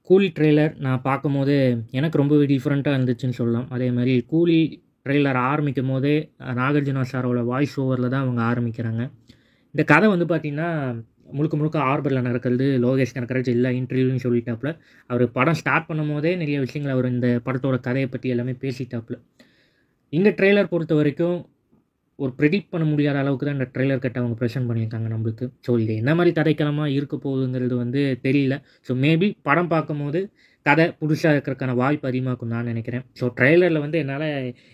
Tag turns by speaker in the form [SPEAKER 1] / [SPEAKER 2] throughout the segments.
[SPEAKER 1] கூலி ட்ரெய்லர் நான் பார்க்கும்போது எனக்கு ரொம்பவே டிஃப்ரெண்ட்டாக இருந்துச்சுன்னு சொல்லலாம். அதே மாரி கூலி ட்ரெய்லர் ஆரம்பிக்கும்போதே நாகார்ஜுனா சாரோட வாய்ஸ் ஓவரில் தான் அவங்க ஆரம்பிக்கிறாங்க. இந்த கதை வந்து பார்த்தீங்கன்னா, முழுக்க முழுக்க ஹார்பரில் நடக்கிறது. லோகேஷ் கனகராஜ் எல்லா இன்டர்வியூலையும் சொல்லிட்டாப்புல. அவர் படம் ஸ்டார்ட் பண்ணும்போதே நிறைய விஷயங்கள் அவர் இந்த படத்தோட கதையை பற்றி எல்லாமே பேசிட்டாப்புல. இந்த ட்ரெய்லர் பொறுத்தவரைக்கும் ஒரு ப்ரெடிக்ட் பண்ண முடியாத அளவுக்கு தான் இந்த ட்ரெய்லர் கட் அவங்க ப்ரெசென்ட் பண்ணியிருக்காங்க நம்மளுக்கு. ஸோ இது என்ன மாரி கதைக்களமா இருக்க போகுதுங்கிறது வந்து தெரியல. ஸோ மேபி படம் பார்க்கும்போது கதை புதுசா இருக்கிறதுக்கான வாய்ப்பு அதிகமா இருக்கும்னு நான் நினைக்கிறேன். ஸோ ட்ரெய்லரில் வந்து என்னால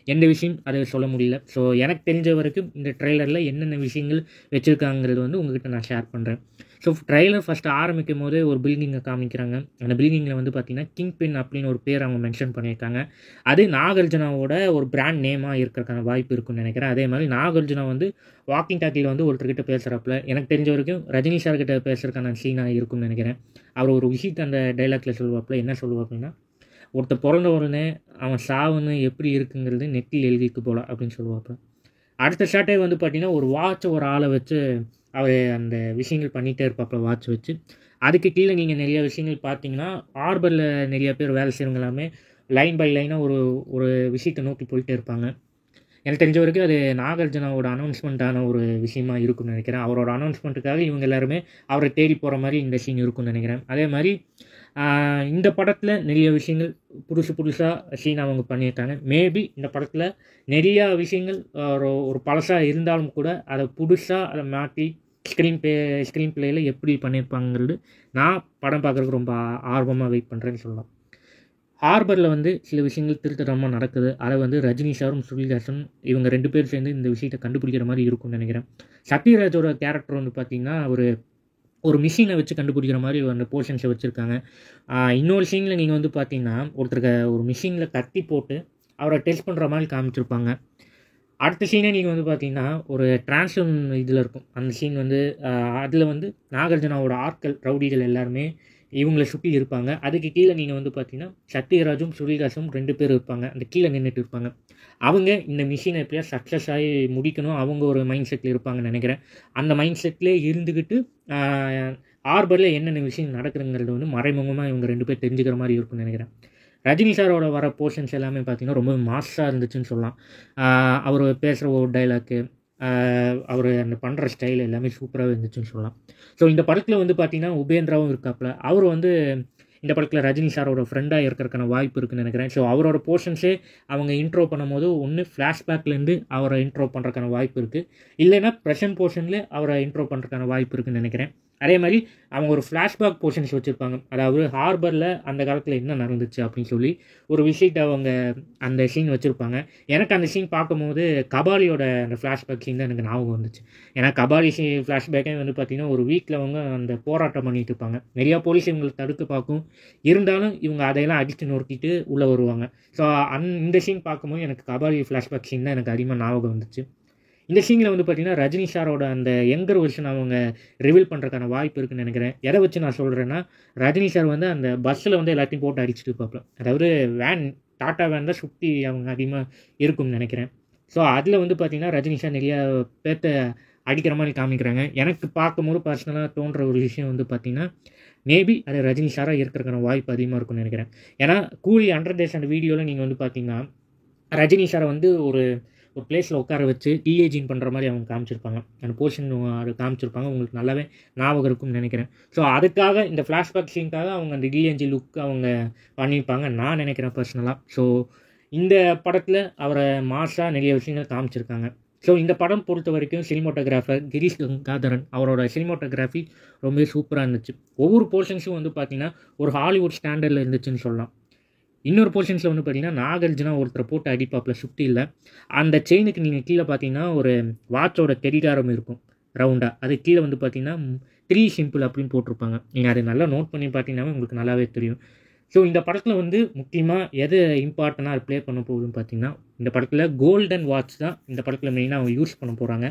[SPEAKER 1] எந்த விஷயம் அத சொல்ல முடியல. ஸோ எனக்கு தெரிஞ்ச வரைக்கும் இந்த ட்ரெய்லரில் என்னென்ன விஷயங்கள் வச்சிருக்காங்கங்கிறது வந்து உங்ககிட்ட நான் ஷேர் பண்றேன். ஸோ ட்ரெய்லர் ஃபர்ஸ்ட் ஆரம்பிக்கும்போதே ஒரு பில்டிங்கை காமிக்கிறாங்க. அந்த பில்டிங்கில் வந்து பார்த்தீங்கன்னா, கிங் பின் அப்படின்னு ஒரு பேர் அவங்க மென்ஷன் பண்ணியிருக்காங்க. அது நாகார்ஜுனாவோட ஒரு பிராண்ட் நேமா இருக்கிறதுக்கான வாய்ப்பு இருக்குன்னு நினைக்கிறேன். அதே மாதிரி நாகார்ஜுனா வந்து வாக்கிங் டாக்கில வந்து ஒருத்தர்கிட்ட பேசுறப்பல, எனக்கு தெரிஞ்ச வரைக்கும் ரஜினி சார் கிட்ட பேசுறதுக்கான சீனா இருக்கும்னு நினைக்கிறேன். அவர் ஒரு விஷயத்த அந்த டயலாக்ல சொல்லுவாப்புல, என்ன சொல்லுவாப்புன்னா, "ஒருத்தன் பொறந்த உடனே அவன் சாவுன்னு எப்படி இருக்குங்கிறது நெத்தியில் எழுதிருக்கு போல" அப்படின்னு சொல்லுவாப்புல. அடுத்த ஷாட்டே வந்து பார்த்தீங்கன்னா, ஒரு வாட்ச் ஒரு ஆள வச்சு அவரு அந்த விஷயங்கள் பண்ணிட்டே இருப்பாப்புல வாட்ச் வச்சு. அதுக்கு கீழ நீங்க நெறைய விஷயங்கள் பார்த்தீங்கன்னா, ஹார்பர்ல நெறைய பேர் வேலை செய்றவங்க எல்லாமே லைன் பை லைனா ஒரு ஒரு விஷயத்த நோக்கி போயிட்டே இருப்பாங்க. எனக்கு தெரிஞ்ச வரைக்கும் அது நாகார்ஜுனாவோட அனௌன்ஸ்மெண்ட்டான ஒரு விஷயமா இருக்கும்னு நினைக்கிறேன். அவரோட அனௌன்ஸ்மெண்ட்டுக்காக இவங்க எல்லாருமே அவர தேடி போற மாரி இந்த சீன் இருக்கும்னு நினைக்கிறேன். அதே மாரி ஆ இந்த படத்தில நெறைய விஷயங்கள் புதுசு புதுசா சீன் அவங்க பண்ணியிருக்காங்க. மேபி இந்த படத்தில நெறையா விஷயங்கள் ஒரு பழசா இருந்தாலும் கூட, அத புதுசா அத மாத்தி ஸ்க்ரீன் பிளேல எப்படி பண்ணியிருப்பாங்கங்கிறது, நான் படம் பார்க்கறதுக்கு ரொம்ப ஆர்வமா வெயிட் பண்றேன்னு சொல்லலாம். ஹார்பர்ல வந்து சில விஷயங்கள் திருட்டுத்தனமா நடக்குது. அத வந்து ரஜினி சாரும், ஸ்ருதிஹாசனும் இவங்க 2 பேரும் சேர்ந்து இந்த விஷயத்த கண்டுபிடிக்கிற மாரி இருக்கும்னு நெனைக்கிறேன். சத்யராஜோட கேரக்டர் வந்து பார்த்தீங்கன்னா, ஒரு ஒரு மிஷின வச்சு கண்டுபிடிக்கிற மாரி அந்த போர்ஷன்ஸ வச்சிருக்காங்க. இன்னொரு சீன்ல நீங்க வந்து பார்த்தீங்கன்னா, ஒருத்தருக்கு ஒரு மிஷின்ல கத்தி போட்டு அவர டெஸ்ட் பண்ற மாரி காமிச்சிருப்பாங்க. அடுத்த சீனே நீங்க வந்து பார்த்தீங்கன்னா, ஒரு டிரான்ஸ்ஃபார்ம் இதுல இருக்கும். அந்த சீன் வந்து அதுல வந்து நாகார்ஜுனாவோட ஆட்கள், ரவுடிகள் எல்லாருமே இவங்கள சுத்தி இருப்பாங்க. அதுக்கு கீழ நீங்க வந்து பார்த்தீங்கன்னா, சத்யராஜும், ஸ்ருதிஹாசனும் 2 பேர் இருப்பாங்க. அந்த கீழ நின்னுட்டு இருப்பாங்க. அவங்க இந்த மிஷின எப்படியாவது சக்சஸ் ஆயி முடிக்கணும். அவங்க ஒரு மைண்ட் செட்ல இருப்பாங்கன்னு நெனைக்கிறேன். அந்த மைண்ட் செட்லயே இருந்துகிட்டு, ஆ ஹார்பர்ல என்னென்ன விஷயம் நடக்குதுங்கிறது வந்து மறைமுகமா இவங்க 2 பேர் தெரிஞ்சுக்கிற மாரி இருக்கும்னு நெனைக்கிறேன். ரஜினி சாரோட வர போர்ஷன்ஸ் எல்லாமே பார்த்தீங்கன்னா, ரொம்பவே மாஸா இருந்துச்சுன்னு சொல்லலாம். அவரு பேசுற ஒரு டயலாக்கு, அவரு அந்த பண்ற ஸ்டைல் எல்லாமே சூப்பராவே இருந்துச்சுன்னு சொல்லலாம். ஸோ இந்த படத்துல வந்து பார்த்தீங்கன்னா, உபேந்திராவும் இருக்காப்ல. அவரு வந்து இந்த படத்துல ரஜினி சாரோட ஃப்ரெண்டா இருக்கறதுக்கான வாய்ப்பு இருக்குன்னு நெனைக்கிறேன். ஸோ அவரோட போர்ஷன்ஸே அவங்க இன்ட்ரோ பண்ணும்போது, ஒண்ணு ஃபிளாஷ்பேக்லேருந்து அவர இன்ட்ரோ பண்றதுக்கான வாய்ப்பு இருக்கு. இல்லைன்னா பிரசன்ட் போர்ஷன்ல அவர இன்ட்ரோ பண்றதுக்கான வாய்ப்பு இருக்குன்னு நெனைக்கிறேன். அதே மாரி அவங்க ஒரு ஃபிளாஷ்பேக் போர்ஷன்ஸ் வச்சிருப்பாங்க. அதாவது ஹார்பர்ல அந்த காலத்துல என்ன நடந்துச்சு அப்படின்னு சொல்லி, ஒரு விஷயத்த அவங்க அந்த சீன் வச்சிருப்பாங்க. எனக்கு அந்த சீன் பார்க்கும்போது கபாலியோட அந்த ஃபிளாஷ்பேக் சீன் தான் எனக்கு ஞாபகம் வந்துச்சு. ஏன்னா கபாலி ஃபிளாஷ்பேக்கே வந்து பார்த்தீங்கன்னா, ஒரு வீட்ல அவங்க அந்த போராட்டம் பண்ணிட்டு இருப்பாங்க. நெறைய போலீஸ் இவங்கள தடுக்க பார்க்கும். இருந்தாலும் இவங்க அதையெல்லாம் அடிச்சு நொறுக்கிட்டு உள்ள வருவாங்க. ஸோ இந்த சீன் பார்க்கும்போது எனக்கு கபாலி ஃபிளாஷ்பேக் சீன் தான் எனக்கு அதிகமா ஞாபகம் வந்துச்சு. இந்த சீன்ல வந்து பார்த்தீங்கன்னா, ரஜினி சாரோட அந்த யங்கர் வெர்ஷன் அவங்க ரிவீல் பண்றதுக்கான வாய்ப்பு இருக்குன்னு நெனைக்கிறேன். எத வச்சு நான் சொல்றேன்னா, ரஜினி சார் வந்து அந்த பஸ்ஸில வந்து எல்லாத்தையும் போட்டு அடிச்சுட்டு இருப்பாப்ல. அதாவது வேன் டாடா வேன் தான் சுத்தி அவங்க அதிகமா இருக்கும்னு நெனைக்கிறேன். ஸோ அதில வந்து பார்த்தீங்கன்னா, ரஜினி சார் நெறைய பேத்த அடிக்கிற மாரி காமிக்கிறாங்க. எனக்கு பார்க்கும்போது பர்சனலா தோன்ற ஒரு விஷயம் வந்து பார்த்தீங்கன்னா, மேபி அது ரஜினி சாரா இருக்கிறதுக்கான வாய்ப்பு அதிகமா இருக்கும்னு நெனைக்கிறேன். ஏன்னா, கூலி 100 டேஸ் அந்த வீடியோல நீங்க வந்து பார்த்தீங்கன்னா, ரஜினி சார வந்து ஒரு ஒரு பிளேஸ்ல உட்கார வச்சு டீஏஜிங் பண்ற மாரி அவங்க காமிச்சிருப்பாங்க. அந்த போர்ஷன் அது காமிச்சிருப்பாங்க. உங்களுக்கு நல்லாவே ஞாபகம் இருக்கும்னு நெனைக்கிறேன். ஸோ அதுக்காக இந்த ஃபிளாஷ்பேக் சீன்க்காக அவங்க அந்த டிஏஜி லுக் அவங்க பண்ணியிருப்பாங்க நான் நெனைக்கிறேன் பர்சனலா. ஸோ இந்த படத்துல அவர மாஸா நெறைய விஷயங்கள் காமிச்சிருக்காங்க. ஸோ இந்த படம் பொறுத்தவரைக்கும் சினிமாட்டோகிராஃபர் கிரீஷ் கங்காதரன் அவரோட சினிமாட்டோகிராஃபி ரொம்பவே சூப்பரா இருந்துச்சு. ஒவ்வொரு போர்ஷன்ஸும் வந்து பார்த்தீங்கன்னா, ஒரு ஹாலிவுட் ஸ்டாண்டர்ட்ல இருந்துச்சுன்னு சொல்லலாம். இன்னொரு போர்ஷன்ஸ்ல வந்து பார்த்தீங்கன்னா, நாகார்ஜுனா ஒருத்தர போட்டு அடிப்பாப்ல சுத்தியில. அந்த செயினுக்கு நீங்க கீழ பார்த்தீங்கன்னா, ஒரு வாட்சோட கடிகாரம் இருக்கும் ரவுண்டா. அதுக்கு கீழ வந்து பார்த்தீங்கன்னா, 3 சிம்பிள் அப்படின்னு போட்டிருப்பாங்க. நீங்க அத நல்லா நோட் பண்ணி பார்த்தீங்கன்னாவே உங்களுக்கு நல்லாவே தெரியும். ஸோ இந்த படத்துல வந்து முக்கியமா எது இம்பார்ட்டன்ட்டா ப்ளே பண்ண போகுதுன்னு பார்த்தீங்கன்னா, இந்த படத்துல கோல்டன் வாட்ச் தான் இந்த படத்துல மெயினா அவங்க யூஸ் பண்ண போறாங்க.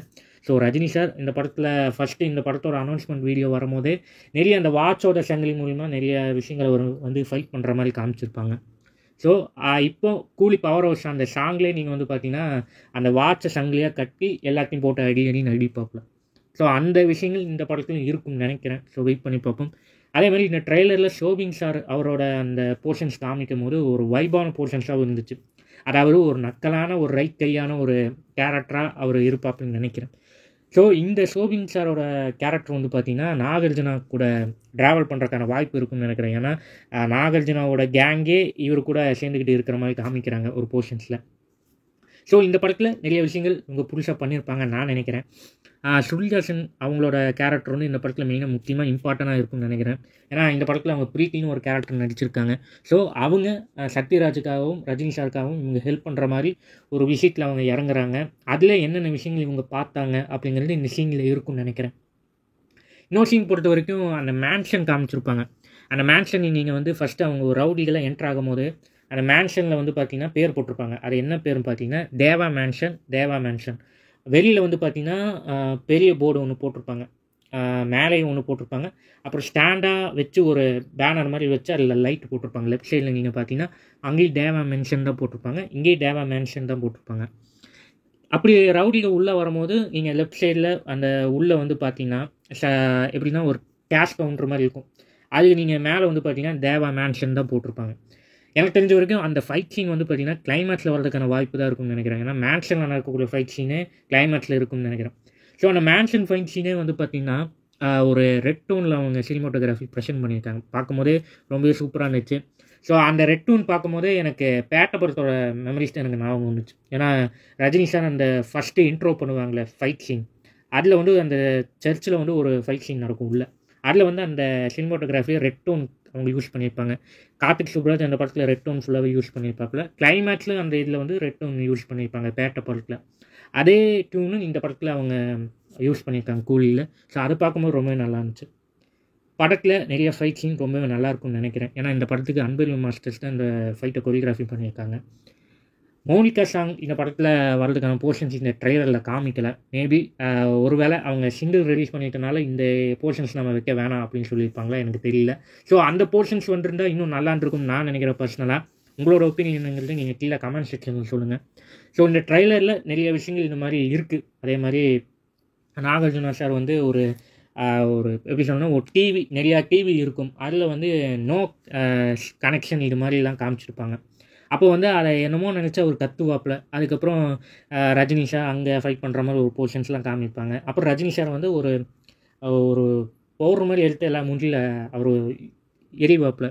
[SPEAKER 1] ஸோ ரஜினி சார் இந்த படத்துல ஃபர்ஸ்ட்டு இந்த படத்தோட அனௌன்ஸ்மென்ட் வீடியோ வரும்போதே, நெறைய அந்த வாட்சோட சங்கிலி மூலியமா நெறைய விஷயங்கள வந்து ஃபைட் பண்ற மாரி காமிச்சிருப்பாங்க. ஸோ, இப்போ கூலி பவர் ஹவுஸ் அந்த சாங்லயே நீங்க வந்து பார்த்தீங்கன்னா, அந்த வாட்ச சங்கிலியா கட்டி எல்லாத்தையும் போட்டு அடி அடின்னு அடிப்பாப்ல. ஸோ, அந்த விஷயங்கள் இந்த படத்திலும் இருக்கும்னு நெனைக்கிறேன். ஸோ, வெயிட் பண்ணி பார்ப்போம். அதே மாதிரி இந்த ட்ரெய்லரில் ஷோபின் சார் அவரோட அந்த போர்ஷன்ஸ் காமிக்கும் போது ஒரு வைபான போர்ஷன்ஸாகவும் இருந்துச்சு. அதாவது ஒரு நக்கலான ஒரு ரைட் கையான ஒரு கேரக்டராக அவர் இருப்பாப்புன்னு நினைக்கிறேன். ஸோ இந்த ஷோபின் சாரோட கேரக்டர் வந்து பார்த்திங்கன்னா நாகார்ஜுனா கூட ட்ராவல் பண்ணுறதுக்கான வாய்ப்பு இருக்குன்னு நினைக்கிறேன். ஏன்னா நாகார்ஜுனாவோட கேங்கே இவர் கூட சேர்ந்துக்கிட்டு இருக்கிற மாதிரி காமிக்கிறாங்க ஒரு போர்ஷன்ஸில். ஸோ இந்த படத்தில் நிறைய விஷயங்கள் இவங்க புதுசாக பண்ணியிருப்பாங்கன்னு நான் நினைக்கிறேன். ஸ்ருதிஹாசன் அவங்களோட கேரக்டர் வந்து இந்த படத்தில் மெயினாக முக்கியமாக இம்பார்ட்டண்ட்டாக இருக்கும்னு நினைக்கிறேன். ஏன்னா இந்த படத்தில் அவங்க ப்ரீத்தின்னு ஒரு கேரக்டர் நடிச்சிருக்காங்க. ஸோ அவங்க சத்யராஜுக்காகவும் ரஜினி சாருக்காகவும் இவங்க ஹெல்ப் பண்ணுற மாதிரி ஒரு விஷயத்தில் அவங்க இறங்குறாங்க. அதில் என்னென்ன விஷயங்கள் இவங்க பார்த்தாங்க அப்படிங்கிறது இந்த சீனில் இருக்கும்னு நினைக்கிறேன். இன்னொரு சீன் பொறுத்த வரைக்கும் அந்த மேன்ஷன் காமிச்சிருப்பாங்க. அந்த மேன்ஷனில் நீங்கள் வந்து ஃபஸ்ட்டு அவங்க ஒரு ரவுடிகளை என்ட்ரு ஆகும் போது அந்த மேன்ஷனில் வந்து பார்த்திங்கன்னா பேர் போட்டிருப்பாங்க. அது என்ன பேருன்னு பார்த்தீங்கன்னா தேவா மேன்ஷன். வெளியில் வந்து பார்த்திங்கன்னா பெரிய போர்டு ஒன்று போட்டிருப்பாங்க, மேலேயும் ஒன்று போட்டிருப்பாங்க. அப்புறம் ஸ்டாண்டாக வச்சு ஒரு பேனர் மாதிரி வச்சு அதில் லைட் போட்டிருப்பாங்க. லெஃப்ட் சைடில் நீங்கள் பார்த்தீங்கன்னா அங்கேயும் தேவா மேன்ஷன் தான் போட்டிருப்பாங்க, இங்கேயும் தேவா மேன்ஷன் தான் போட்டிருப்பாங்க. அப்படி ரவுடிகள் உள்ளே வரும்போது நீங்கள் லெஃப்ட் சைடில் அந்த உள்ளே வந்து பார்த்தீங்கன்னா எப்படின்னா ஒரு கேஷ் கவுண்டர் மாதிரி இருக்கும். அதுக்கு நீங்கள் மேலே வந்து பார்த்தீங்கன்னா தேவா மேன்ஷன் தான் போட்டிருப்பாங்க. எனக்கு தெரிஞ்ச வரைக்கும் அந்த ஃபைட் சீன் வந்து பார்த்தீங்கன்னா கிளைமேக்ஸில் வரதுக்கான வாய்ப்பு தான் இருக்கும்னு நினைக்கிறேன். ஏன்னா மேன்ஷனில் நடக்கக்கூடிய ஃபைட் சீனே கிளைமேக்ஸில் இருக்கும்னு நினைக்கிறேன். ஸோ அந்த மேன்ஷன் ஃபைட் சீனே வந்து பார்த்திங்கன்னா ஒரு ரெட் டோனில் அவங்க சினிமோட்டோகிராஃபி ப்ரெசென்ட் பண்ணியிருக்காங்க. பார்க்கும்போதே ரொம்பவே சூப்பராக இருந்துச்சு. ஸோ அந்த ரெட் டோன் பார்க்கும்போதே எனக்கு பேட்ட படத்தோட மெமரிஸ் தான் எனக்கு ஞாபகம் வந்துச்சு. ஏன்னா ரஜினி சார் அந்த ஃபஸ்ட்டு இன்ட்ரோ பண்ணுவாங்களே ஃபைட் சீன், அதில் வந்து அந்த சர்ச்சில் வந்து ஒரு ஃபைட் சீன் நடக்கும் உள்ள. அதில் வந்து அந்த சினிமோட்டோகிராஃபியை ரெட் டோன் அவங்க யூஸ் பண்ணியிருப்பாங்க. கார்த்திக் சுப்ராஜ் அந்த படத்தில் ரெட் டோன் ஃபுல்லாகவே யூஸ் பண்ணியிருப்பாப்புல. கிளைமேக்ஸில் அந்த இதில் வந்து ரெட் டோன் யூஸ் பண்ணியிருப்பாங்க பேட்ட படத்தில். அதே டியூனு இந்த படத்தில் அவங்க யூஸ் பண்ணியிருக்காங்க கூலியில். ஸோ அதை பார்க்கும்போது ரொம்பவே நல்லா இருந்துச்சு. படத்தில் நிறைய ஃபைட் சீன் ரொம்பவே நல்லாயிருக்கும்னு நினைக்கிறேன். ஏன்னா இந்த படத்துக்கு அன்பரியம் மாஸ்டர்ஸ் தான் இந்த ஃபைட்டை கொரியோகிராஃபி பண்ணியிருக்காங்க. மோனிகா சாங் இந்த படத்தில் வர்றதுக்கான போர்ஷன்ஸ் இந்த ட்ரெய்லரில் காமிக்கலை. மேபி ஒருவேளை அவங்க சிங்கிள் ரிலீஸ் பண்ணிட்டனால இந்த போர்ஷன்ஸ் நம்ம வைக்க வேணாம் அப்படின்னு சொல்லியிருப்பாங்களா எனக்கு தெரியல. ஸோ அந்த போர்ஷன்ஸ் வந்துருந்தால் இன்னும் நல்லா இருக்கும்னு நான் நினைக்கிறேன் பர்சனலாக. உங்களோட ஒப்பீனியனுங்கிறது நீங்கள் கீழே கமெண்ட் செக்ஷனில் சொல்லுங்கள். ஸோ இந்த ட்ரெய்லரில் நிறைய விஷயங்கள் இந்த மாதிரி இருக்குது. அதே மாதிரி நாகார்ஜுனா சார் வந்து ஒரு எப்படி சொல்லணும்னா ஒரு நிறையா டிவி இருக்கும், அதில் வந்து நோ கனெக்ஷன் இது மாதிரிலாம் காமிச்சிருப்பாங்க. அப்போ வந்து அதை என்னமோ நினச்சா ஒரு கத்துவாப்பில். அதுக்கப்புறம் ரஜினி சார் அங்கே ஃபைட் பண்ணுற மாதிரி ஒரு போர்ஷன்ஸ்லாம் காமிப்பாங்க. அப்புறம் ரஜினி சார் வந்து ஒரு ஒரு பவுடர் மாதிரி எடுத்து எல்லாம் மூஞ்சியில் அவர் எரிவாப்பில்.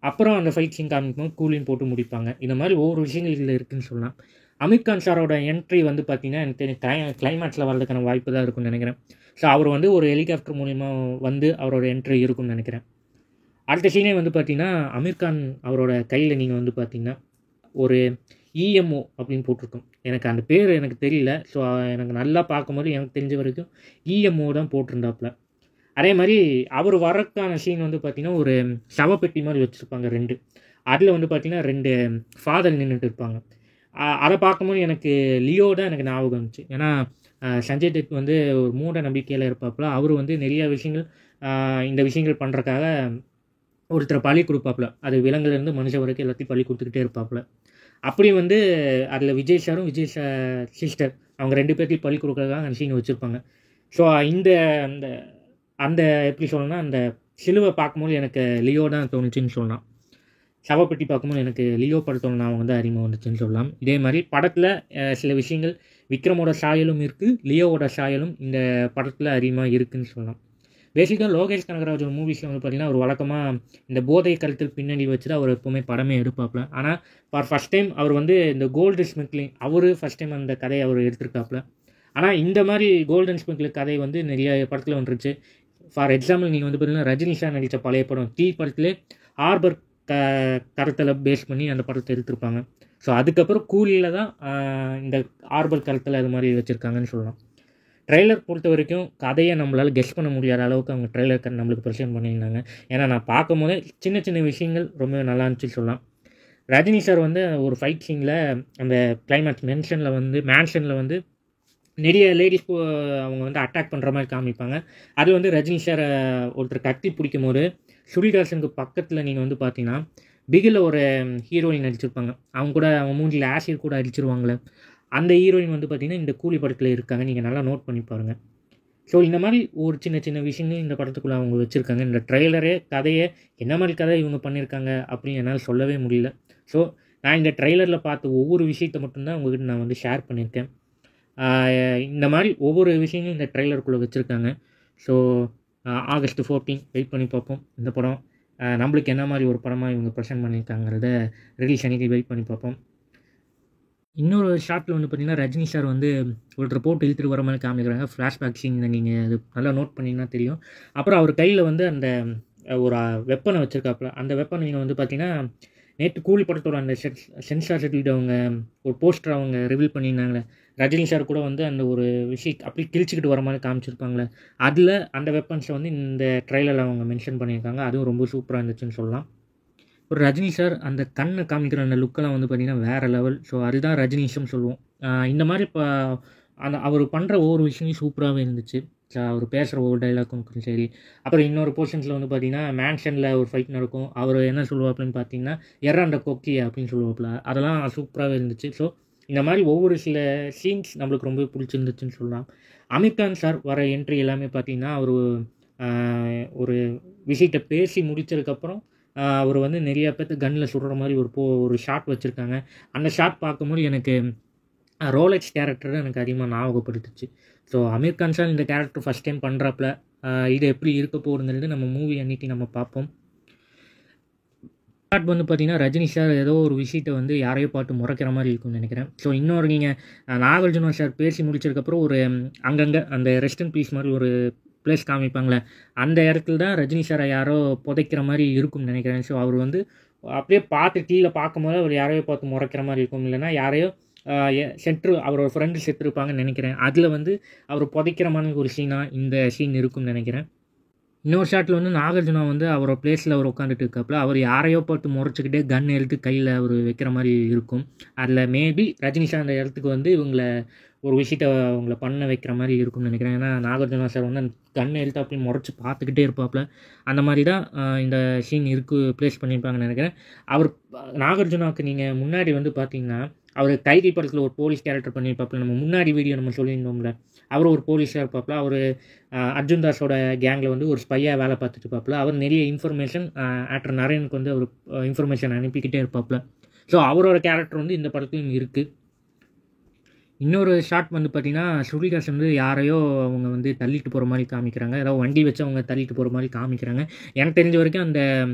[SPEAKER 1] அப்புறம் அந்த ஃபைட் சீன் காமிக்கும் கூலின்னு போட்டு முடிப்பாங்க. இந்த மாதிரி ஒவ்வொரு விஷயங்கள் இதில் இருக்குதுன்னு சொல்லலாம். அமீர் கான் சாரோட என்ட்ரி வந்து பார்த்திங்கன்னா எனக்கு தெரியும் கிளைமேக்ஸில் வர்றதுக்கான வாய்ப்பு தான் இருக்கும்னு நினைக்கிறேன். ஸோ அவர் வந்து ஒரு ஹெலிகாப்டர் மூலிமா வந்து அவரோட என்ட்ரி இருக்கும்னு நினைக்கிறேன். அடுத்த சீனே வந்து பார்த்திங்கன்னா அமீர் கான் அவரோட கையில் நீங்கள் வந்து பார்த்திங்கன்னா ஒரு இஎம்ஓ அப்படின்னு போட்டிருக்கோம். எனக்கு அந்த பேர் எனக்கு தெரியல. ஸோ எனக்கு நல்லா பார்க்கும்போது எனக்கு தெரிஞ்ச வரைக்கும் இஎம்ஓ தான் போட்டிருந்தாப்புல. அதே மாதிரி அவர் வரக்கான சீன் வந்து பார்த்திங்கன்னா ஒரு சவப்பெட்டி மாதிரி வச்சுருப்பாங்க 2. அதில் வந்து பார்த்திங்கன்னா 2 ஃபாதர் நின்றுட்டு இருப்பாங்க. அதை பார்க்கும்போது எனக்கு லியோ தான் எனக்கு ஞாபகம் இருந்துச்சு. ஏன்னா சஞ்சய் தத் வந்து ஒரு மூட நம்பிக்கையில் இருப்பாப்புல. அவர் வந்து நிறைய விஷயங்கள் இந்த விஷயங்கள் பண்ணுறக்காக ஒருத்தரை பழி கொடுப்பாப்புல. அது விலங்குலேருந்து மனுஷன் வரைக்கும் எல்லாத்தையும் பழி கொடுத்துக்கிட்டே இருப்பாப்புல. அப்படி வந்து அதில் விஜய் சாரும் விஜய் சிஸ்டர் அவங்க 2 பேர்த்தையும் பழி கொடுக்குறதுக்காக அந்த சீன் வச்சுருப்பாங்க. ஸோ இந்த அந்த அந்த எப்படி சொல்லணும்னா அந்த சிலுவை பார்க்கும்போது எனக்கு லியோ தான் தோணுச்சுன்னு சொல்லலாம். சவப்பெட்டி பார்க்கும்போது எனக்கு லியோ படத்தோட நான் வந்து அறிமுகம் வந்துச்சுன்னு சொல்லலாம். இதே மாதிரி படத்தில் சில விஷயங்கள் விக்ரமோட சாயலும் இருக்குது, லியோவோட சாயலும் இந்த படத்தில் அதிகமாக இருக்குதுன்னு சொல்லலாம். பேசிக்காக லோகேஷ் கனகராஜோட மூவிஸில் வந்து பார்த்திங்கன்னா ஒரு வழக்கமாக இந்த போதை கருத்து பின்னணி வச்சு தான் அவர் எப்போவுமே படமே எடுப்பாப்புல. ஆனால் ஃபார் ஃபஸ்ட் டைம் அவர் வந்து இந்த கோல்டன் ஸ்மிக்லிங் அவர் ஃபஸ்ட் டைம் அந்த கதையை அவர் எடுத்திருக்காப்புல. ஆனால் இந்த மாதிரி கோல்டன் ஸ்மிக்லிங் கதை வந்து நிறைய படத்தில் வந்துருச்சு. ஃபார் எக்ஸாம்பிள் நீங்கள் வந்து பார்த்திங்கன்னா ரஜினி சார் நடித்த பழைய படம் தீ படத்திலே ஆர்பர் கருத்தில் பேஸ் பண்ணி அந்த படத்தை எடுத்திருப்பாங்க. ஸோ அதுக்கப்புறம் கூலியில் தான் இந்த ஆர்பர் கருத்தில் அது மாதிரி வச்சுருக்காங்கன்னு சொல்லலாம். ட்ரெய்லர் பொறுத்த வரைக்கும் கதையை நம்மளால் கெஸ் பண்ண முடியாத அளவுக்கு அவங்க ட்ரெய்லர் நம்மளுக்கு ப்ரெசென்ட் பண்ணியிருந்தாங்க. ஏன்னா நான் பார்க்கும் போதே சின்ன சின்ன விஷயங்கள் ரொம்ப நல்லா இருந்துச்சுன்னு சொல்லலாம். ரஜினி சார் வந்து ஒரு ஃபைட் சீனில் அந்த கிளைமேக்ஸ் மேன்ஷனில் வந்து நிறைய லேடிஸ் அவங்க வந்து அட்டாக் பண்ணுற மாதிரி காமிப்பாங்க. அது வந்து ரஜினி சார் ஒருத்தர் கத்தி பிடிக்கும் போது ஸ்ருதிஹாசனுக்கு பக்கத்தில் நீங்கள் வந்து பார்த்தீங்கன்னா பிகில் ஒரு ஹீரோயின் நடிச்சிருப்பாங்க. அவங்க மூஞ்சில் ஆசிட் கூட அடிச்சிருவாங்களே, அந்த ஹீரோயின் வந்து பார்த்திங்கன்னா இந்த கூலி படத்தில் இருக்காங்க. நீங்கள் நல்லா நோட் பண்ணி பாருங்கள். ஸோ இந்த மாதிரி ஒரு சின்ன சின்ன விஷயங்கள் இந்த படத்துக்குள்ளே அவங்க வச்சுருக்காங்க. இந்த ட்ரெய்லரே கதையை என்ன மாதிரி கதை இவங்க பண்ணியிருக்காங்க அப்படின்னு என்னால் சொல்லவே முடியல. ஸோ நான் இந்த ட்ரெய்லரில் பார்த்த ஒவ்வொரு விஷயத்தை மட்டும்தான் உங்கள்கிட்ட நான் வந்து ஷேர் பண்ணியிருக்கேன். இந்த மாதிரி ஒவ்வொரு விஷயங்களும் இந்த ட்ரெய்லருக்குள்ளே வச்சுருக்காங்க. ஸோ ஆகஸ்ட் 14 வெயிட் பண்ணி பார்ப்போம். இந்த படம் நம்மளுக்கு என்ன மாதிரி ஒரு படமாக இவங்க ப்ரெசென்ட் பண்ணியிருக்காங்கிறத ரிலீஸ் அன்னைக்கு வெயிட் பண்ணி பார்ப்போம். இன்னொரு ஷாட்டில் வந்து பார்த்திங்கன்னா ரஜினி சார் வந்து ஒரு ரிப்போர்ட் இழுத்துட்டு வர மாதிரி காமிக்கிறாங்க. ஃப்ளாஷ்பேக் சீன் நீங்கள் அது நல்லா நோட் பண்ணிங்கன்னா தெரியும். அப்புறம் அவர் கையில் வந்து அந்த ஒரு வெப்பனை வச்சுருக்காப்புல. அந்த வெப்பனை நீங்கள் வந்து பார்த்திங்கன்னா நேற்று கூலி படத்தோட அந்த சென்சார் சர்டிஃபிகேட் அவங்க ஒரு போஸ்டர் அவங்க ரிவீல் பண்ணியிருந்தாங்களே, ரஜினி சார் கூட வந்து அந்த ஒரு விஷயம் அப்படி கிழிச்சிக்கிட்டு வர மாதிரி காமிச்சிருப்பாங்களே, அதில் அந்த வெப்பன்ஸை வந்து இந்த ட்ரெய்லரில் அவங்க மென்ஷன் பண்ணியிருக்காங்க. அதுவும் ரொம்ப சூப்பராக இருந்துச்சுன்னு சொல்லலாம். ஒரு ரஜினி சார் அந்த கண்ணை காமிக்கிற அந்த லுக்கெல்லாம் வந்து பார்த்திங்கன்னா வேறு லெவல். ஸோ அதுதான் ரஜினிஷம் சொல்லுவோம். இந்த மாதிரி இப்போ அந்த அவர் பண்ணுற ஒவ்வொரு விஷயமும் சூப்பராகவே இருந்துச்சு. அவர் பேசுகிற ஒவ்வொரு டைலாக்கும் சரி. அப்புறம் இன்னொரு போர்ஷன்ஸில் வந்து பார்த்திங்கன்னா மேன்ஷனில் ஒரு ஃபைட் நடக்கும். அவர் என்ன சொல்லுவாப்புலன்னு பார்த்தீங்கன்னா எறாண்ட கொக்கி அப்படின்னு சொல்லுவாப்புல. அதெல்லாம் சூப்பராகவே இருந்துச்சு. ஸோ இந்த மாதிரி ஒவ்வொரு சில சீன்ஸ் நம்மளுக்கு ரொம்ப பிடிச்சிருந்துச்சுன்னு சொல்லலாம். அமீர் கான் சார் வர என்ட்ரி எல்லாமே பார்த்திங்கன்னா அவர் ஒரு விஷயத்தை பேசி முடித்ததுக்கப்புறம் அவர் வந்து நிறையா பேர்த்து கன்னில் சுடுற மாதிரி ஒரு ஷாட் வச்சுருக்காங்க. அந்த ஷாட் பார்க்கும்போது எனக்கு ரோலெக்ஸ் கேரக்டர் எனக்கு அதிகமாக ஞாபகப்படுத்துச்சு. ஸோ அமீர் கான் சார் இந்த கேரக்டர் ஃபஸ்ட் டைம் பண்ணுறாப்புல. இது எப்படி இருக்க போகுதுங்கிறது நம்ம மூவி அன்னைக்கு நம்ம பார்ப்போம். ஷாட் வந்து பார்த்திங்கன்னா ரஜினி சார் ஏதோ ஒரு விஷயத்தை வந்து யாரையோ பார்த்து முறைக்கிற மாதிரி இருக்கும்னு நினைக்கிறேன். ஸோ இன்னொரு நீங்கள் நாகார்ஜுனா சார் பேசி முடிச்சதுக்கப்புறம் ஒரு அங்கங்கே அந்த ரெஸ்ட் இன் பீஸ் மாதிரி ஒரு ப்ளேஸ் காமிப்பாங்களே, அந்த இடத்துல தான் ரஜினி சாரை யாரோ புதைக்கிற மாதிரி இருக்கும்னு நினைக்கிறேன். ஸோ அவர் வந்து அப்படியே பார்த்து கீழே பார்க்கும்போது அவர் யாரையோ பார்த்து முறைக்கிற மாதிரி இருக்கும். இல்லைனா யாரையோ அவரோட ஃப்ரெண்டு செத்துருப்பாங்கன்னு நினைக்கிறேன். அதில் வந்து அவர் புதைக்கிற மாதிரி ஒரு சீனாக இந்த சீன் இருக்கும்னு நினைக்கிறேன். இன்னொரு ஷாட்டில் வந்து நாகார்ஜுனா வந்து அவரோட பிளேஸில் அவர் உட்காந்துட்டு இருக்காப்புல. அவர் யாரையோ பார்த்து முறைச்சிக்கிட்டே கன் எடுத்து கையில் அவர் வைக்கிற மாதிரி இருக்கும். அதில் மேபி ரஜினி சார் அந்த இடத்துக்கு வந்து இவங்களை ஒரு விஷயத்தை அவங்கள பண்ண வைக்கிற மாதிரி இருக்கும்னு நினைக்கிறேன். ஏன்னா நாகார்ஜுனா சார் வந்து அந்த கண்ணை எடுத்து அப்படி முறைச்சி பார்த்துக்கிட்டே இருப்பாப்புல. அந்த மாதிரி தான் இந்த சீன் ப்ளேஸ் பண்ணியிருப்பாங்கன்னு நினைக்கிறேன். அவர் நாகார்ஜுனாவுக்கு நீங்கள் முன்னாடி வந்து பார்த்தீங்கன்னா அவர் கைதி படத்தில் ஒரு போலீஸ் கேரக்டர் பண்ணியிருப்பாப்புல. நம்ம முன்னாடி வீடியோ நம்ம சொல்லியிருந்தோம்ல, அவர் ஒரு போலீஸாக இருப்பாப்புல. அவர் அர்ஜுன் தாஸோட கேங்கில் வந்து ஒரு ஸ்பையாக வேலை பார்த்துட்டு இருப்பாப்புல. அவர் நிறைய இன்ஃபர்மேஷன் ஆக்டர் நரேனுக்கு வந்து அவர் இன்ஃபர்மேஷன் அனுப்பிக்கிட்டே இருப்பாப்புல. ஸோ அவரோட கேரக்டர் வந்து இந்த படத்துலையும் இருக்குது. இன்னொரு ஷாட் வந்து பார்த்திங்கன்னா ஸ்ருதிஹாசன் வந்து யாரையோ அவங்க வந்து தள்ளிட்டு போகிற மாதிரி காமிக்கிறாங்க. ஏதாவது வண்டி வச்சு அவங்க தள்ளிட்டு போகிற மாதிரி காமிக்கிறாங்க. எனக்கு தெரிஞ்ச வரைக்கும் அந்த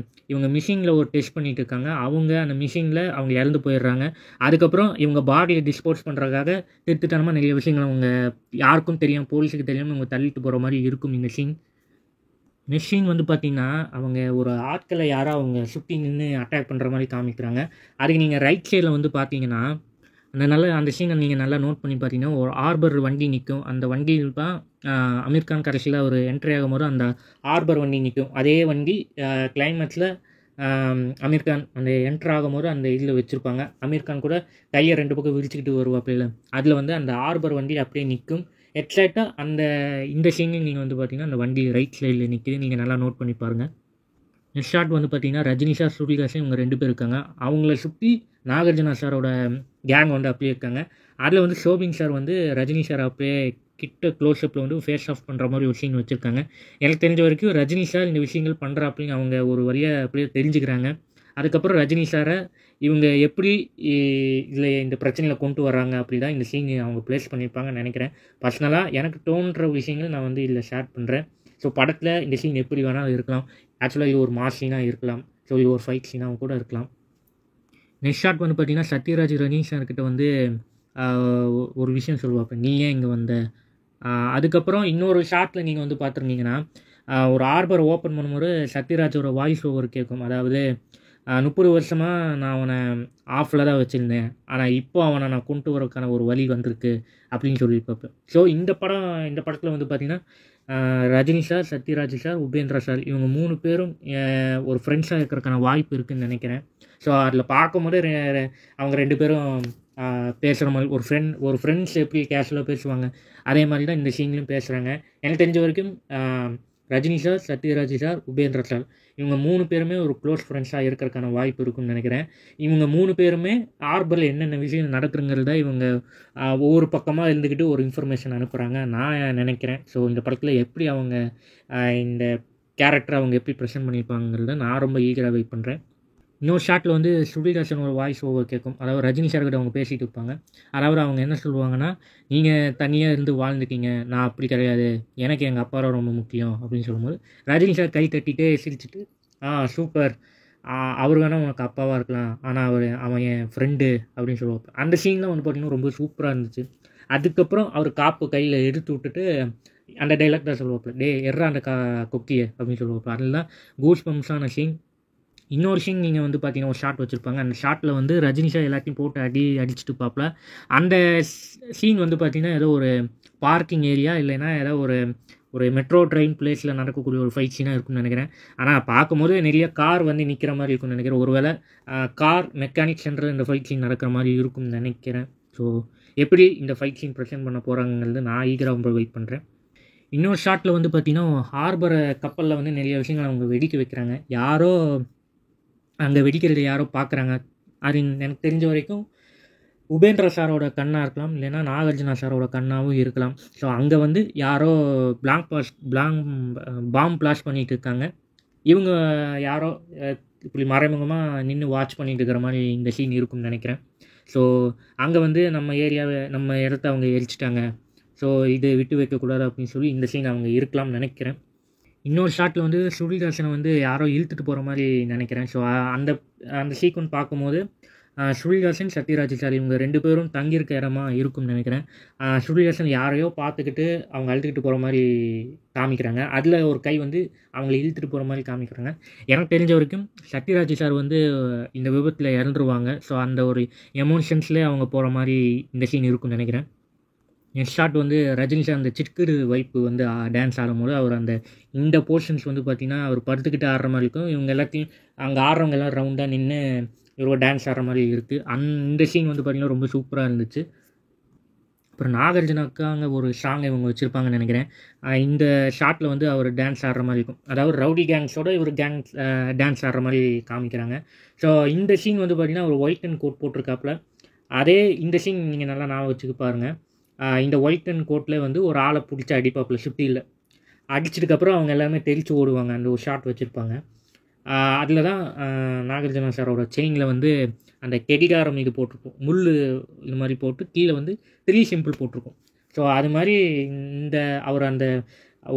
[SPEAKER 1] இவங்க மிஷினில் ஒரு டெஸ்ட் பண்ணிகிட்டு இருக்காங்க. அவங்க அந்த மிஷினில் அவங்க இறந்து போயிடுறாங்க. அதுக்கப்புறம் இவங்க பாடியை டிஸ்போஸ் பண்ணுறதுக்காக திருத்தனமாக நிறைய விஷயங்கள் அவங்க யாருக்கும் தெரியும், போலீஸுக்கு தெரியாமல் இவங்க தள்ளிட்டு போகிற மாதிரி இருக்கும் இந்த சீன். மெஷின் வந்து பார்த்திங்கன்னா அவங்க ஒரு ஆட்களை யாரோ அவங்க சுற்றி நின்று அட்டாக் பண்ணுற மாதிரி காமிக்கிறாங்க. அதுக்கு நீங்கள் ரைட் சைடில் வந்து பார்த்தீங்கன்னா அந்த சீனை நீங்கள் நல்லா நோட் பண்ணி பார்த்தீங்கன்னா ஒரு ஆர்பர் வண்டி நிற்கும். அந்த வண்டியில் தான் அமீர் கான் கடைசியில் ஒரு என்ட்ரி ஆகும்போது அந்த ஆர்பர் வண்டி நிற்கும். அதே வண்டி கிளைமேக்ஸில் அமீர் கான் அந்த என்ட்ரு ஆகும்போது அந்த இதில் வச்சுருப்பாங்க. அமீர் கான் கூட கையை 2 பக்கம் விரிச்சிக்கிட்டு வருவாப்பில்ல, அதில் வந்து அந்த ஆர்பர் வண்டி அப்படியே நிற்கும். எக்ஸாக்டாக இந்த சீனில் நீங்கள் வந்து பார்த்தீங்கன்னா அந்த வண்டி ரைட் சைடில் நிற்கிது. நீங்கள் நல்லா நோட் பண்ணி பாருங்கள். நெக்ஸ்ட் ஷாட் வந்து பார்த்தீங்கன்னா ரஜினி சார், ஸ்ருதிஹாசன் இவங்க 2 பேர் இருக்காங்க. அவங்கள சுற்றி நாகார்ஜுனா சாரோட கேங் வந்து அப்படியே இருக்காங்க. அதில் வந்து ஷோபின் சார் வந்து ரஜினி சார் அப்படியே கிட்ட க்ளோஸ்அப்பில் வந்து ஃபேஸ் ஆஃப் பண்ணுற மாதிரி ஒரு சீன் வச்சுருக்காங்க. எனக்கு தெரிஞ்ச வரைக்கும் ரஜினி சார் இந்த விஷயங்கள் பண்ணுறாப்பின்னு அவங்க ஒரு வழியாக அப்படியே தெரிஞ்சுக்கிறாங்க. அதுக்கப்புறம் ரஜினி சாரை இவங்க எப்படி இதில் இந்த பிரச்சனையில் கொண்டு வர்றாங்க அப்படி தான் இந்த சீன் அவங்க ப்ளேஸ் பண்ணியிருப்பாங்கன்னு நினைக்கிறேன். பர்சனலாக எனக்கு தோன்ற விஷயங்கள் நான் வந்து இதில் ஷேர் பண்ணுறேன். ஸோ படத்தில் இந்த சீன் எப்படி வேணாலும் இருக்கலாம். ஆக்சுவலாக இது ஒரு மாஸ் சீனாக இருக்கலாம். ஸோ இது ஒரு ஃபைட் சீனாகவும் கூட இருக்கலாம். நெக்ஸ்ட் ஷாட் வந்து பார்த்திங்கன்னா சத்யராஜ் ரஜினி சார்கிட்ட வந்து ஒரு விஷயம் சொல்லுவாப்ப, நீ ஏன் இங்கே வந்த. அதுக்கப்புறம் இன்னொரு ஷாட்டில் நீங்கள் வந்து பார்த்துருந்தீங்கன்னா ஒரு ஆர்பர் ஓப்பன் பண்ணும்போது சத்யராஜோட வாய்ஸ் ஓவர் கேட்கும். அதாவது 30 வருஷமாக நான் அவனை ஆஃபில் தான் வச்சுருந்தேன், ஆனால் இப்போ அவனை நான் கொண்டு வரதுக்கான ஒரு வழி வந்திருக்கு அப்படின்னு சொல்லியிருப்பப்ப. ஸோ இந்த படத்தில் வந்து பார்த்திங்கன்னா Rajini sir, Sathyaraj sir, Upendra sir இவங்க 3 பேரும் ஒரு ஃப்ரெண்ட்ஸாக இருக்கிறதுக்கான வாய்ப்பு இருக்குதுன்னு நினைக்கிறேன். ஸோ அதில் பார்க்கும்போது அவங்க 2 பேரும் பேசுகிற மாதிரி ஒரு ஃப்ரெண்ட்ஸ் எப்படி கேஷுவலாக பேசுவாங்க அதே மாதிரி தான் இந்த சீன்லையும் பேசுகிறாங்க. எனக்கு தெரிஞ்ச வரைக்கும் Rajini sir, Sathyaraj sir, Upendra sir இவங்க 3 பேருமே ஒரு க்ளோஸ் ஃப்ரெண்ட்ஸாக இருக்கிறதுக்கான வாய்ப்பு இருக்குன்னு நினைக்கிறேன். இவங்க 3 பேருமே ஹார்பரில் என்னென்ன விஷயம் நடக்குங்கிறத இவங்க ஒவ்வொரு பக்கமாக இருந்துக்கிட்டு ஒரு இன்ஃபர்மேஷன் அனுப்புகிறாங்க நான் நினைக்கிறேன். ஸோ இந்த படத்தில் எப்படி அவங்க இந்த கேரக்டரை அவங்க எப்படி ப்ரெசென்ட் பண்ணியிருப்பாங்கிறத நான் ரொம்ப ஈகராக வெயிட் பண்ணுறேன். இன்னொரு ஷாட்டில் வந்து ஸ்ருதிஹாசன் ஒரு வாய்ஸ் ஓவர் கேட்கும். அதாவது ரஜினி சார்கிட்ட அவங்க பேசிகிட்டு இருப்பாங்க. அதாவது அவங்க என்ன சொல்லுவாங்கன்னா, நீங்கள் தனியாக இருந்து வாழ்ந்துட்டீங்க, நான் அப்படி கிடையாது, எனக்கு எங்கள் அப்பா ரொம்ப முக்கியம் அப்படின்னு சொல்லும்போது ரஜினி சார் கை தட்டிகிட்டே சிரிச்சுட்டு சூப்பர், அவர் வேணால் உனக்கு அப்பாவாக இருக்கலாம், ஆனால் அவன் என் ஃப்ரெண்டு அப்படின்னு சொல்லுவாங்க. அந்த சீன்லாம் வந்து பார்த்திங்கன்னா ரொம்ப சூப்பராக இருந்துச்சு. அதுக்கப்புறம் அவர் காப்பு கையில் எடுத்து விட்டுட்டு அந்த டைலாக் தான் சொல்லுவாப்பில், டே எர்றா அந்த கொக்கியை அப்படின்னு சொல்லுவாப்பில். அதில் தான் கூஸ் பம்ப்ஸான சீன். இன்னொரு சீன் நீங்கள் வந்து பார்த்தீங்கன்னா ஒரு ஷாட் வச்சுருப்பாங்க. அந்த ஷாட்டில் வந்து ரஜினி சார் எல்லாத்தையும் போட்டு அடிச்சுட்டு பார்ப்பல. அந்த சீன் வந்து பார்த்திங்கன்னா ஏதோ ஒரு பார்க்கிங் ஏரியா இல்லைன்னா ஏதோ ஒரு மெட்ரோ ட்ரெயின் பிளேஸில் நடக்கக்கூடிய ஒரு ஃபைட் சீனாக இருக்கும்னு நினைக்கிறேன். ஆனால் பார்க்கும்போது நிறைய கார் வந்து நிற்கிற மாதிரி இருக்கும்னு நினைக்கிறேன். ஒருவேளை கார் மெக்கானிக் சென்டரில் இந்த ஃபைட் சீன் நடக்கிற மாதிரி இருக்கும்னு நினைக்கிறேன். ஸோ எப்படி இந்த ஃபைட் சீன் ப்ரெசென்ட் பண்ண போகிறாங்கிறது நான் ஈகராக ரொம்ப வெயிட் பண்ணுறேன். இன்னொரு ஷாட்டில் வந்து பார்த்திங்கன்னா ஹார்பரை கப்பலில் வந்து நிறைய விஷயங்கள் அவங்க வெடிக்க வைக்கிறாங்க. யாரோ அங்கே வெடிக்கிறது யாரோ பார்க்குறாங்க. அது எனக்கு தெரிஞ்ச வரைக்கும் உபேந்திர சாரோட கண்ணாக இருக்கலாம், இல்லைன்னா நாகார்ஜுனா சாரோட கண்ணாகவும் இருக்கலாம். ஸோ அங்கே வந்து யாரோ பாம் பிளாஸ்ட் பண்ணிகிட்டு இருக்காங்க. இவங்க யாரோ இப்படி மறைமுகமாக நின்று வாட்ச் பண்ணிட்டு இருக்கிற மாதிரி இந்த சீன் இருக்கும்னு நினைக்கிறேன். ஸோ அங்கே வந்து நம்ம இடத்த அவங்க எரிச்சிட்டாங்க, ஸோ இது விட்டு வைக்கக்கூடாது அப்படின்னு சொல்லி இந்த சீன் அவங்க இருக்கலாம்னு நினைக்கிறேன். இன்னொரு ஷாட்டில் வந்து ஸ்ருதிஹாசனை வந்து யாரோ இழுத்துட்டு போகிற மாதிரி நினைக்கிறேன். ஸோ அந்த சீக்வன்ஸ் பார்க்கும்போது ஸ்ருதிஹாசன், சத்யராஜ் சார் இவங்க 2 பேரும் தங்கியிருக்க இடமா இருக்கும்னு நினைக்கிறேன். ஸ்ருதிஹாசன் யாரையோ பார்த்துக்கிட்டு அவங்க அழுத்துக்கிட்டு போகிற மாதிரி காமிக்கிறாங்க. அதில் ஒரு கை வந்து அவங்கள இழுத்துட்டு போகிற மாதிரி காமிக்கிறாங்க. எனக்கு தெரிஞ்ச வரைக்கும் சத்யராஜ் சார் வந்து இந்த விபத்தில் இறந்துருவாங்க. ஸோ அந்த ஒரு எமோஷன்ஸ்லேயே அவங்க போகிற மாதிரி இந்த சீன் இருக்கும்னு நினைக்கிறேன். நெக்ஸ்ட் ஷாட் வந்து ரஜினி சார் அந்த சிட்குடு வைப்பு வந்து டான்ஸ் ஆடும்போது அவர் இந்த போர்ஷன்ஸ் வந்து பார்த்திங்கன்னா அவர் படுத்துக்கிட்டு ஆடுற மாதிரி இருக்கும். இவங்க எல்லாத்தையும் அங்கே ஆடுறவங்க எல்லாம் ரவுண்டாக நின்று இவங்க டான்ஸ் ஆடுற மாதிரி இருக்குது. இந்த சீன் வந்து பார்த்திங்கன்னா ரொம்ப சூப்பராக இருந்துச்சு. அப்புறம் நாகார்ஜுனாக்கு அங்கே ஒரு சாங் இவங்க வச்சுருப்பாங்கன்னு நினைக்கிறேன். இந்த ஷாட்டில் வந்து அவர் டான்ஸ் ஆடுற மாதிரி இருக்கும். அதாவது ரவுடி கேங்ஸோட இவர் டான்ஸ் ஆடுற மாதிரி காமிக்கிறாங்க. ஸோ இந்த சீன் வந்து பார்த்திங்கன்னா ஒரு ஒயிட் அண்ட் கோட் போட்டிருக்காப்புல. அதே இந்த சீன் நீங்கள் நல்லா ஞாபகம் வச்சுக்க பாருங்கள். இந்த ஒயிட் அண்ட் கோட்டில் வந்து ஒரு ஆளை பிடிச்சி அடிப்பாப்புல சுற்றியில். அடிச்சதுக்கப்புறம் அவங்க எல்லாமே தெரிச்சு ஓடுவாங்க. அந்த ஒரு ஷாட் வச்சுருப்பாங்க. அதில் தான் நாகார்ஜுனா சாரோட செயினில் வந்து அந்த கெடிகாரம் இது போட்டிருக்கும், முள் இது மாதிரி போட்டு கீழே வந்து 3 சிம்பிள் போட்டிருக்கும். ஸோ அது மாதிரி அவர் அந்த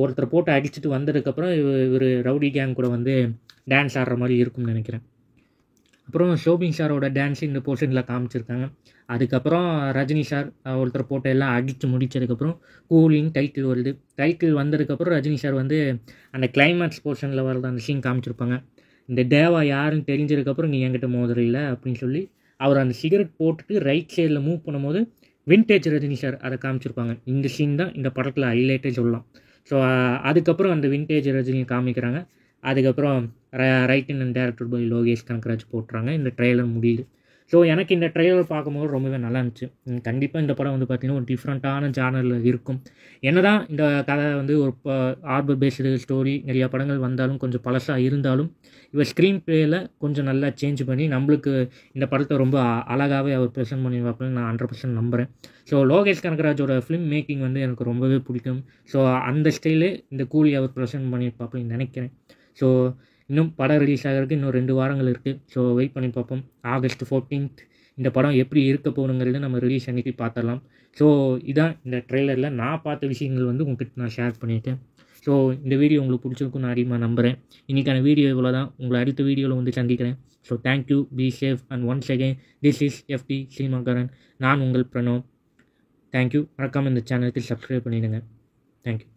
[SPEAKER 1] ஒருத்தரை போட்டு அடிச்சுட்டு வந்ததுக்கப்புறம் இவர் ரவுடி கேங் கூட வந்து டான்ஸ் ஆடுற மாதிரி இருக்கும்னு நினைக்கிறேன். அப்புறம் ஷோபின் சாரோட டான்ஸ் இந்த போர்ஷனில் காமிச்சிருக்காங்க. அதுக்கப்புறம் ரஜினி சார் ஒருத்தர் போட்டு எல்லாம் அடித்து முடித்ததுக்கப்புறம் கூலிங் டைட்டில் வருது. டைட்டில் வந்ததுக்கப்புறம் ரஜினி சார் வந்து அந்த கிளைமேக்ஸ் போர்ஷனில் வரது அந்த சீன் காமிச்சிருப்பாங்க. இந்த தேவா யாருன்னு தெரிஞ்சதுக்கப்புறம் நீ என்கிட்ட மோதுறில்லை அப்படின்னு சொல்லி அவர் அந்த சிகரெட் போட்டுட்டு ரைட் சைடில் மூவ் பண்ணும்போது வின்டேஜ் ரஜினி சார் அதை காமிச்சிருப்பாங்க. இந்த சீன் தான் இந்த படத்தில் ஹைலைட்டே சொல்லலாம். ஸோ அதுக்கப்புறம் அந்த வின்டேஜ் ரஜினியை காமிக்கிறாங்க. அதுக்கப்புறம் written and directed by Lokesh Kanagaraj போட்டுறாங்க. இந்த ட்ரெய்லர் முடியுது. ஸோ எனக்கு இந்த ட்ரெய்லர் பார்க்கும்போது ரொம்பவே நல்லா இருந்துச்சு. கண்டிப்பாக இந்த படம் வந்து பார்த்திங்கன்னா ஒரு டிஃப்ரெண்ட்டான ஜானரில் இருக்கும். என்ன தான் இந்த கதை வந்து ஒரு ஹார்பர் பேஸ்டு ஸ்டோரி நிறையா படங்கள் வந்தாலும் கொஞ்சம் பழசாக இருந்தாலும் இவர் ஸ்க்ரீன் ப்ளேயில் கொஞ்சம் நல்லா சேஞ்ச் பண்ணி நம்மளுக்கு இந்த படத்தை ரொம்ப அழகாகவே அவர் ப்ரெசென்ட் பண்ணி பார்ப்பேன்னு நான் 100% நம்புகிறேன். ஸோ லோகேஷ் கனகராஜோட ஃபிலிம் மேக்கிங் வந்து எனக்கு ரொம்பவே பிடிக்கும். ஸோ அந்த ஸ்டைலே இந்த கூலி அவர் ப்ரெசென்ட் பண்ணியிருப்பாப்புன்னு நினைக்கிறேன். ஸோ இன்னும் படம் ரிலீஸ் ஆகிறதுக்கு இன்னும் 2 வாரங்கள் இருக்குது. ஸோ வெயிட் பண்ணி பார்ப்போம். August 14th இந்த படம் எப்படி இருக்க போகணுங்கிறது நம்ம ரிலீஸ் அன்றைக்கி பார்த்துடலாம். ஸோ இதான் இந்த ட்ரெய்லரில் நான் பார்த்த விஷயங்கள் வந்து உங்கள்கிட்ட நான் ஷேர் பண்ணியிருக்கேன். ஸோ இந்த வீடியோ உங்களுக்கு பிடிச்சிருக்குன்னு நான் அதிகமாக நம்புகிறேன். இன்றைக்கான வீடியோ இவ்வளோ தான். உங்களை அடுத்த வீடியோவில் வந்து சந்திக்கிறேன். So thank you, be safe and once again this is FT சினிமாக்காரன். நான் உங்கள் பிரணவ். தேங்க்யூ. மறக்காமல் இந்த சேனலுக்கு சப்ஸ்கிரைப் பண்ணிடுங்க. தேங்க்யூ.